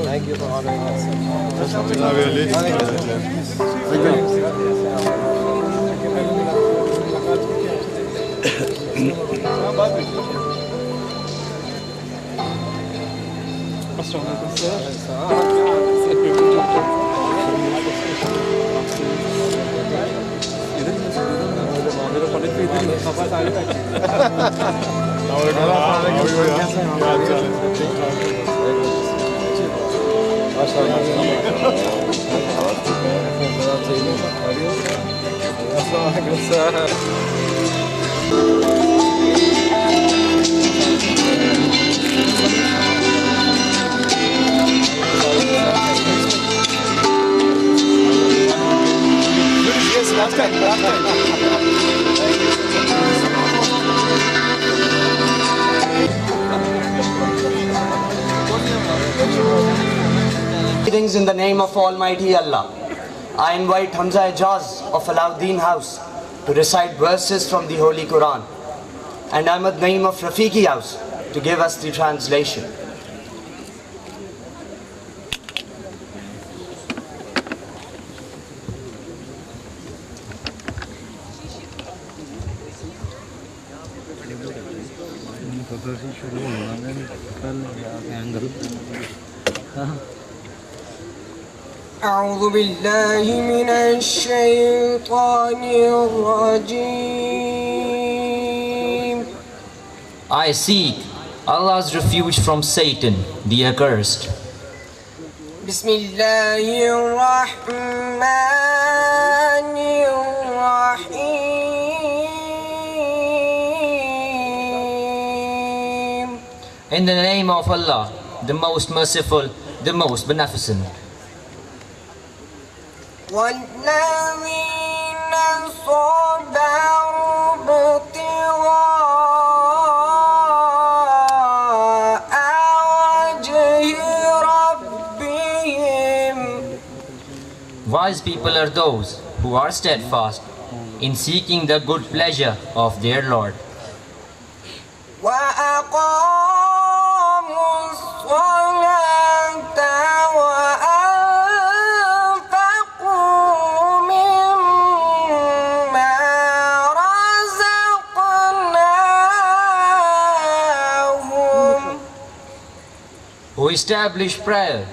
Thank you for honoring us. Greetings in the name of Almighty Allah. I invite Hamza Ijaz of Alauddin House to recite verses from the Holy Quran, and Ahmad Naeem of Rafiqi House to give us the translation. أعوذ بالله من الشيطان الرجيم. I seek Allah's refuge from Satan, the accursed. بسم الله الرحمن الرحيم. In the name of Allah, the most merciful, the most beneficent. والذين صبروا ابتغاء وجه ربهم. Wise people are those who are steadfast in seeking the good pleasure of their Lord. وأقاموا الصلاة وأنفقوا مما رزقناهم. Who establish prayer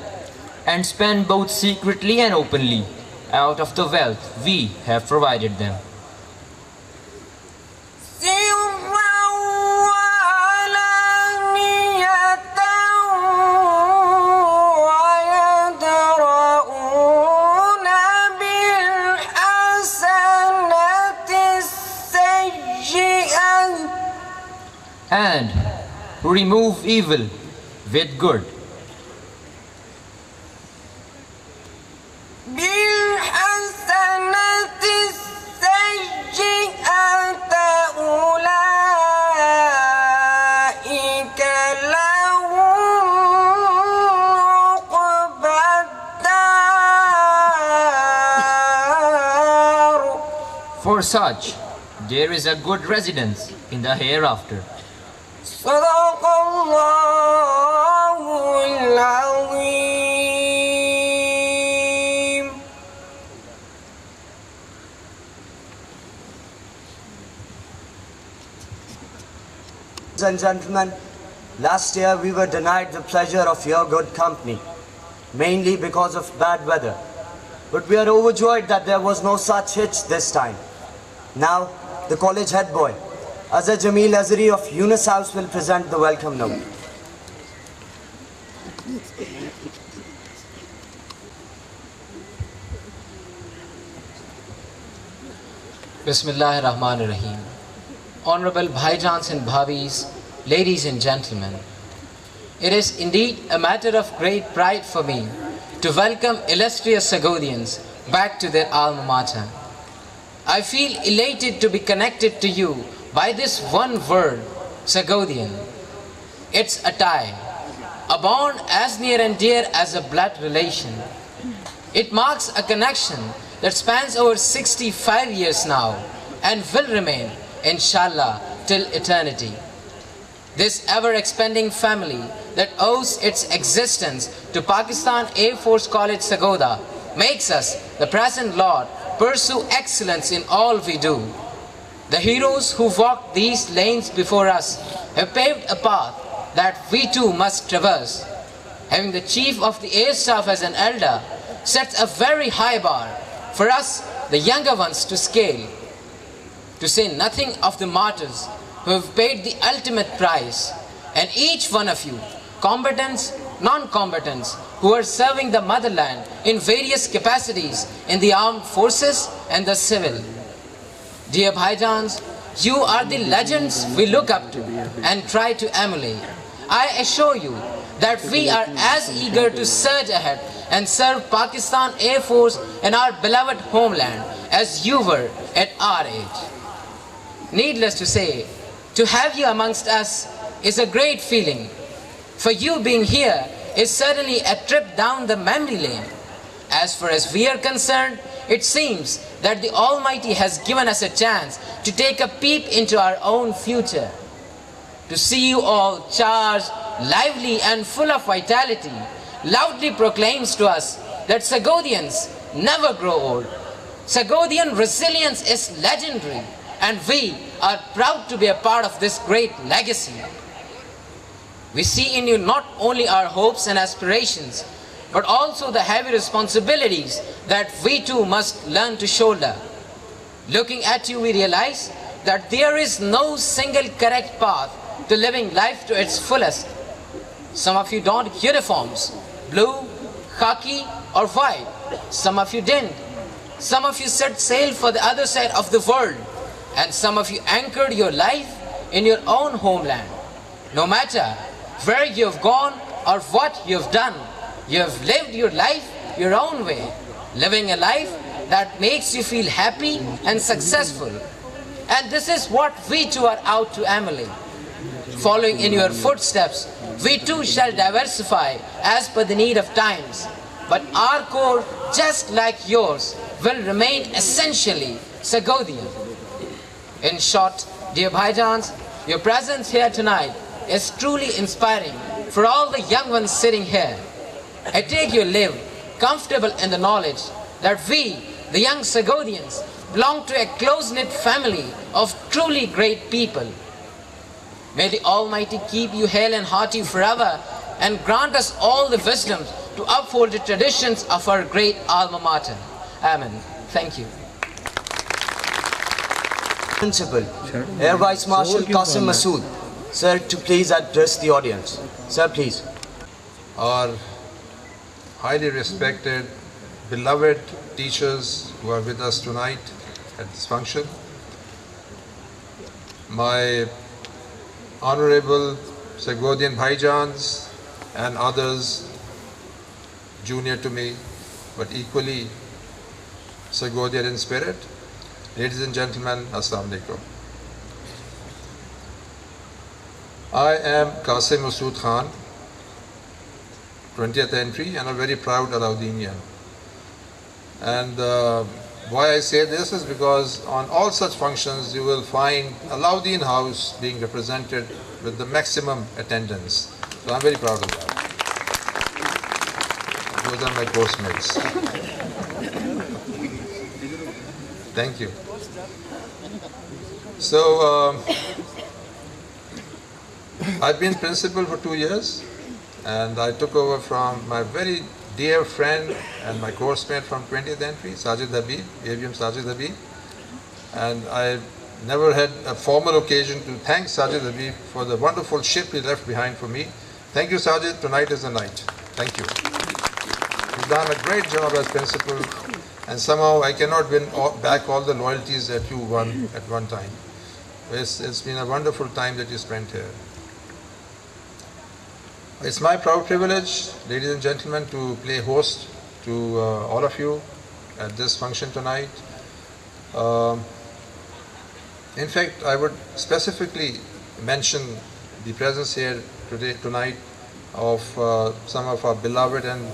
and spend both secretly and openly out of the wealth we have provided them. And who remove evil with good. For such, there is a good residence in the hereafter. صدق الله العظيم. Ladies and gentlemen, last year we were denied the pleasure of your good company, mainly because of bad weather. But we are overjoyed that there was no such hitch this time. Now, the college head boy, Azhar Jameel Azhari of Yunus House, will present the welcome note. Bismillahirrahmanirrahim. Honorable Bhaijans and Bhabis, ladies and gentlemen, it is indeed a matter of great pride for me to welcome illustrious Sagodians back to their alma mater. I feel elated to be connected to you by this one word, Sagodian. It's a tie, a bond as near and dear as a blood relation. It marks a connection that spans over 65 years now and will remain, inshallah, till eternity. This ever-expanding family that owes its existence to Pakistan Air Force College Sagoda makes us, the present Lord, pursue excellence in all we do. The heroes who walked these lanes before us have paved a path that we too must traverse. Having the Chief of the Air Staff as an elder sets a very high bar for us, the younger ones, to scale. To say nothing of the martyrs who have paid the ultimate price, and each one of you, combatants, non-combatants, who are serving the motherland in various capacities in the armed forces and the civil. Dear Bhaijans, you are the legends we look up to and try to emulate. I assure you that we are as eager to surge ahead and serve Pakistan Air Force and our beloved homeland as you were at our age. Needless to say, to have you amongst us is a great feeling. For you being here is certainly a trip down the memory lane. As far as we are concerned, it seems that the Almighty has given us a chance to take a peep into our own future. To see you all charged, lively and full of vitality loudly proclaims to us that Sagodians never grow old. Sagodian resilience is legendary, and we are proud to be a part of this great legacy. We see in you not only our hopes and aspirations, but also the heavy responsibilities that we too must learn to shoulder. Looking at you, we realize that there is no single correct path to living life to its fullest. Some of you donned uniforms, blue, khaki or white. Some of you didn't. Some of you set sail for the other side of the world, and some of you anchored your life in your own homeland. No matter where you have gone or what you have done, you have lived your life your own way, living a life that makes you feel happy and successful. And this is what we too are out to emulate. Following in your footsteps, we too shall diversify as per the need of times. But our core, just like yours, will remain essentially Sagodian. In short, dear Bhaijans, your presence here tonight is truly inspiring for all the young ones sitting here. I take your live comfortable in the knowledge that we, the young Sagodians, belong to a close-knit family of truly great people. May the Almighty keep you hale and hearty forever and grant us all the wisdom to uphold the traditions of our great alma mater. Amen. Thank you. Principal, Air Vice Marshal Qasim Masood, sir, to please address the audience. Sir, please. Our highly respected, beloved teachers who are with us tonight at this function, my honorable Sagodian Bhaijans and others junior to me, but equally Sagodian in spirit, ladies and gentlemen, Assalamu Alaikum. I am Qasim Masood Khan, 20th entry, and a very proud Alaudinian. And why I say this is because on all such functions you will find Alauddin House being represented with the maximum attendance. So I'm very proud of that. Those are my course mates. Thank you. So I've been principal for 2 years, and I took over from my very dear friend and my course mate from 20th entry, Sajid Habib, AVM Sajid Habib. And I never had a formal occasion to thank Sajid Habib for the wonderful ship he left behind for me. Thank you, Sajid. Tonight is the night. Thank you. You've done a great job as principal, and somehow I cannot win back all the loyalties that you won at one time. It's been a wonderful time that you spent here. It's my proud privilege, ladies and gentlemen, to play host to all of you at this function tonight. Um, in fact, I would specifically mention the presence here tonight of some of our beloved and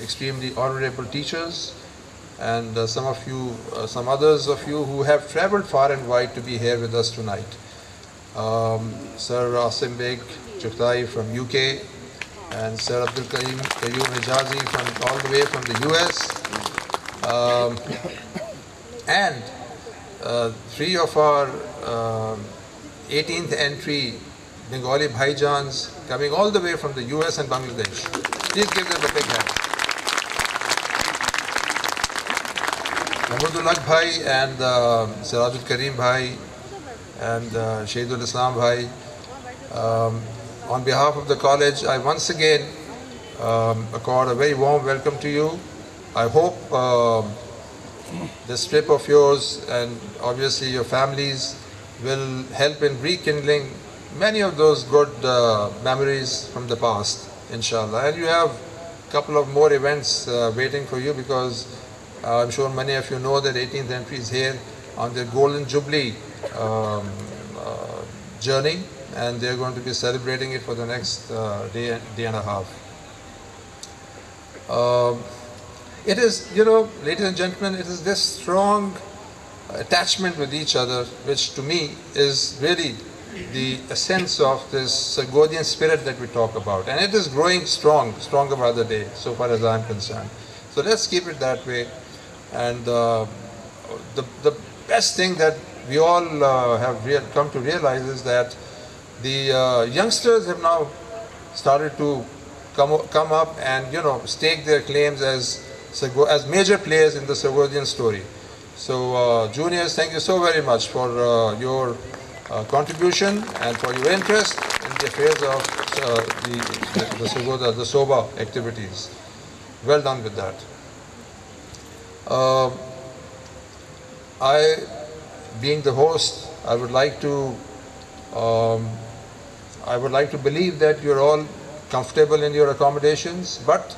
extremely honorable teachers, and some others of you who have traveled far and wide to be here with us tonight. Sir Asim Beg Chuktai from UK, and Sir Abdul Karim Hijazi from all the way from the US, and three of our 18th entry Bengali Bhaijans coming all the way from the US and Bangladesh. Please give them a big hand. Mahmudullah Bhai and Sirajul Karim Bhai and Shahidul Islam Bhai. On behalf of the college, I once again accord a very warm welcome to you. I hope this trip of yours and obviously your families will help in rekindling many of those good memories from the past, inshallah. And you have a couple of more events waiting for you, because I'm sure many of you know that 18th entry is here on their Golden Jubilee journey, and they're going to be celebrating it for the next day and a half. It is, ladies and gentlemen, it is this strong attachment with each other which to me is really the essence of this Sargodian spirit that we talk about. And it is growing stronger by the day, so far as I'm concerned. So let's keep it that way. And the best thing that we all have come to realize is that the youngsters have now started to come up and stake their claims as major players in the Sargodian story. So juniors, thank you so very much for your contribution and for your interest in the affairs of the Soba activities. Well done with that. I, being the host, I would like to believe that you're all comfortable in your accommodations, but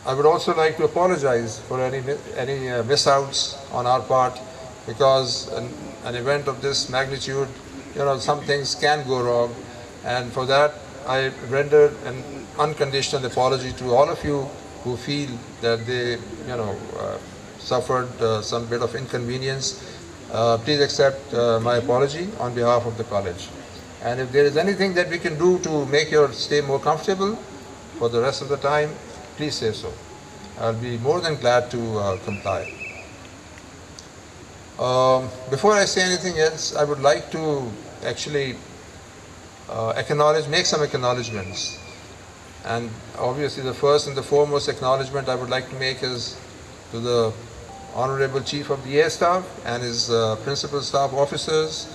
I would also like to apologize for any missouts on our part, because an event of this magnitude, some things can go wrong, and for that I render an unconditional apology to all of you who feel that they, suffered some bit of inconvenience. Please accept my apology on behalf of the college. And if there is anything that we can do to make your stay more comfortable for the rest of the time, please say so. I'll be more than glad to comply. Before I say anything else, I would like to actually make some acknowledgements. And obviously the first and the foremost acknowledgement I would like to make is to the Honorable Chief of the Air Staff and his principal staff officers.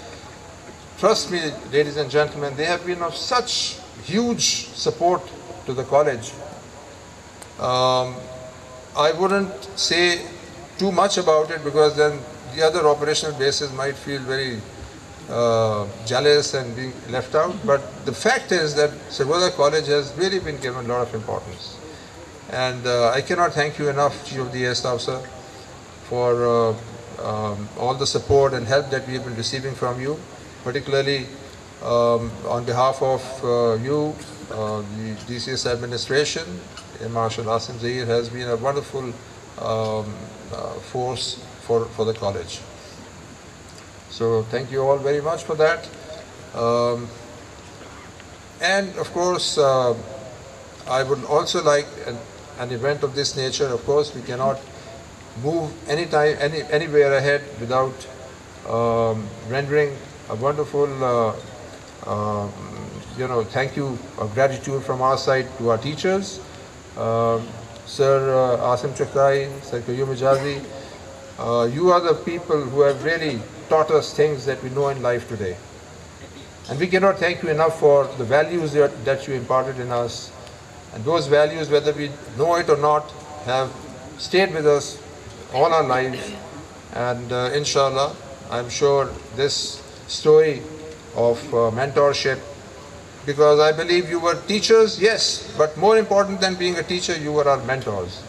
Trust me, ladies and gentlemen, they have been of such huge support to the college. I wouldn't say too much about it, because then the other operational bases might feel very jealous and being left out. But the fact is that Sargodha College has really been given a lot of importance. And I cannot thank you enough, Chief of the Air Staff, sir, for all the support and help that we have been receiving from you, particularly on behalf of you, the DCS administration. Marshal Asim Zahir has been a wonderful force for the college. So thank you all very much for that. And of course, I would also like an event of this nature. Of course, we cannot move anywhere ahead without rendering a wonderful thank you of gratitude from our side to our teachers. Sir Asim Chakrai, Sir Qayyum Ijazi, you are the people who have really taught us things that we know in life today. And we cannot thank you enough for the values that you imparted in us. And those values, whether we know it or not, have stayed with us all our lives. And inshallah, I'm sure this story of mentorship because I believe you were teachers, yes, but more important than being a teacher, you were our mentors.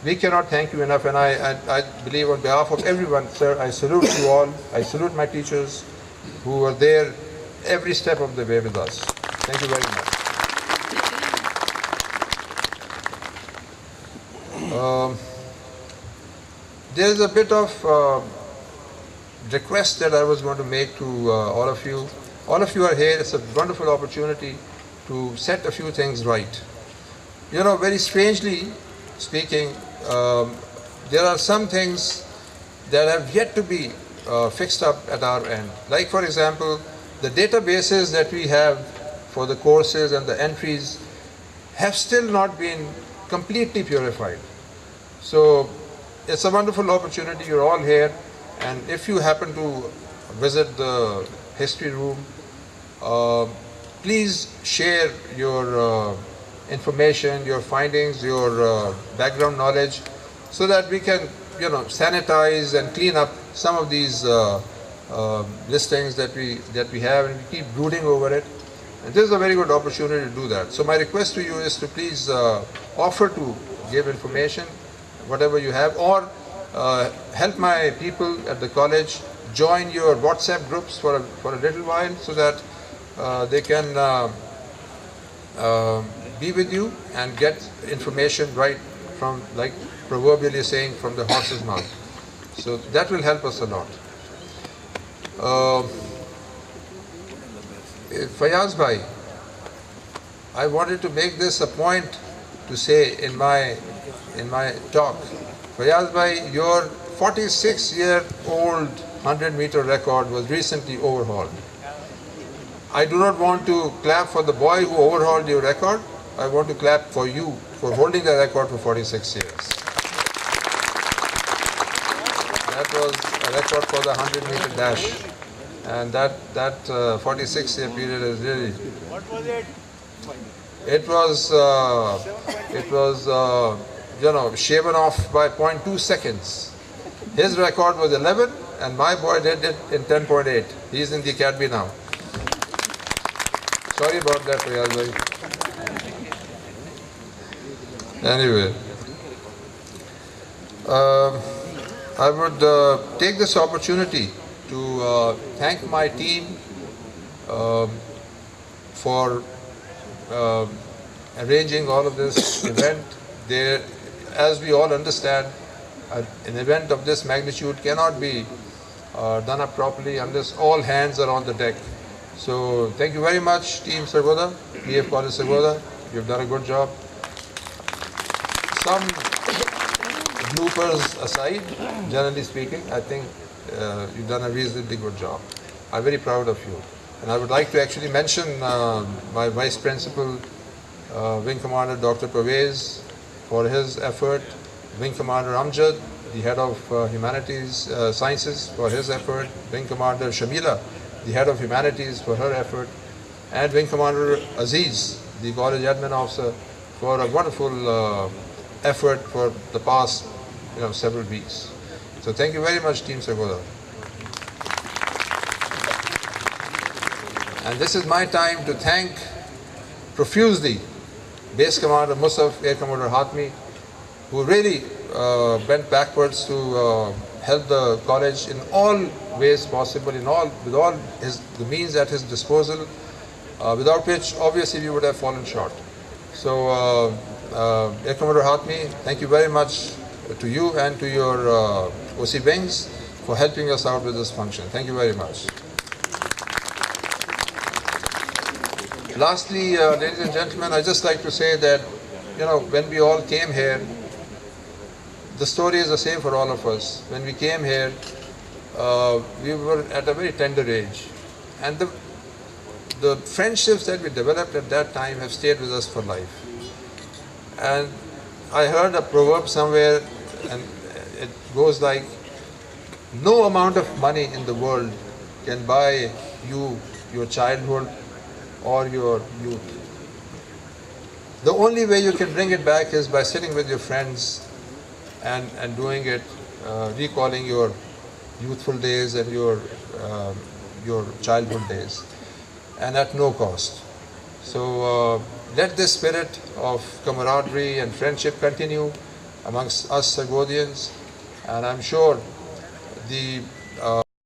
We cannot thank you enough, and I believe on behalf of everyone, sir, I salute you all. I salute my teachers who were there every step of the way with us. Thank you very much. There's a bit of request that I was going to make to all of you. All of you are here. It's a wonderful opportunity to set a few things right. You know, very strangely speaking, there are some things that have yet to be fixed up at our end. Like, for example, the databases that we have for the courses and the entries have still not been completely purified. So it's a wonderful opportunity. You're all here, and if you happen to visit the history room, please share your information, your findings, your background knowledge, so that we can, you know, sanitize and clean up some of these listings that we have, and we keep brooding over it. And this is a very good opportunity to do that. So my request to you is to please offer to give information, whatever you have, or help my people at the college join your WhatsApp groups for a little while, so that they can be with you and get information right from, like proverbially saying, from the horse's mouth. So that will help us a lot. Fayaz Bhai, I wanted to make this a point to say in my talk. Fayaz Bhai, your 46-year-old 100-meter record was recently overhauled. I do not want to clap for the boy who overhauled your record. I want to clap for you for holding the record for 46 years. That was a record for the 100-meter dash. And that 46-year period is really... What was it? It was you know, shaven off by 0.2 seconds. His record was 11, and my boy did it in 10.8. He's in the academy now. Sorry about that, Riyaz bhai. Anyway, I would take this opportunity to thank my team for arranging all of this event. As we all understand, an event of this magnitude cannot be done up properly unless all hands are on the deck. So thank you very much, Team Sargoda, PF College Sargoda. You've done a good job. Some bloopers aside, generally speaking, I think you've done a reasonably good job. I'm very proud of you. And I would like to actually mention my Vice Principal, Wing Commander Dr. Pervez, for his effort, Wing Commander Amjad, the Head of Humanities Sciences, for his effort, Wing Commander Shamila, the Head of Humanities, for her effort, and Wing Commander Aziz, the College Admin Officer, for a wonderful effort for the past several weeks. So thank you very much, Team Sargoda. And this is my time to thank profusely Base Commander Musaf, Air Commander Hatmi, who really went backwards to help the college in all ways possible, with all the means at his disposal, without which obviously we would have fallen short. So Air Commander Hatmi, thank you very much to you and to your OC Wings for helping us out with this function. Thank you very much. Lastly, ladies and gentlemen, I'd just like to say that, when we all came here, the story is the same for all of us. When we came here, we were at a very tender age. And the friendships that we developed at that time have stayed with us for life. And I heard a proverb somewhere, and it goes like, no amount of money in the world can buy you your childhood or your youth. The only way you can bring it back is by sitting with your friends and doing it, recalling your youthful days and your childhood days, and at no cost. So let this spirit of camaraderie and friendship continue amongst us Sagodians, and I'm sure the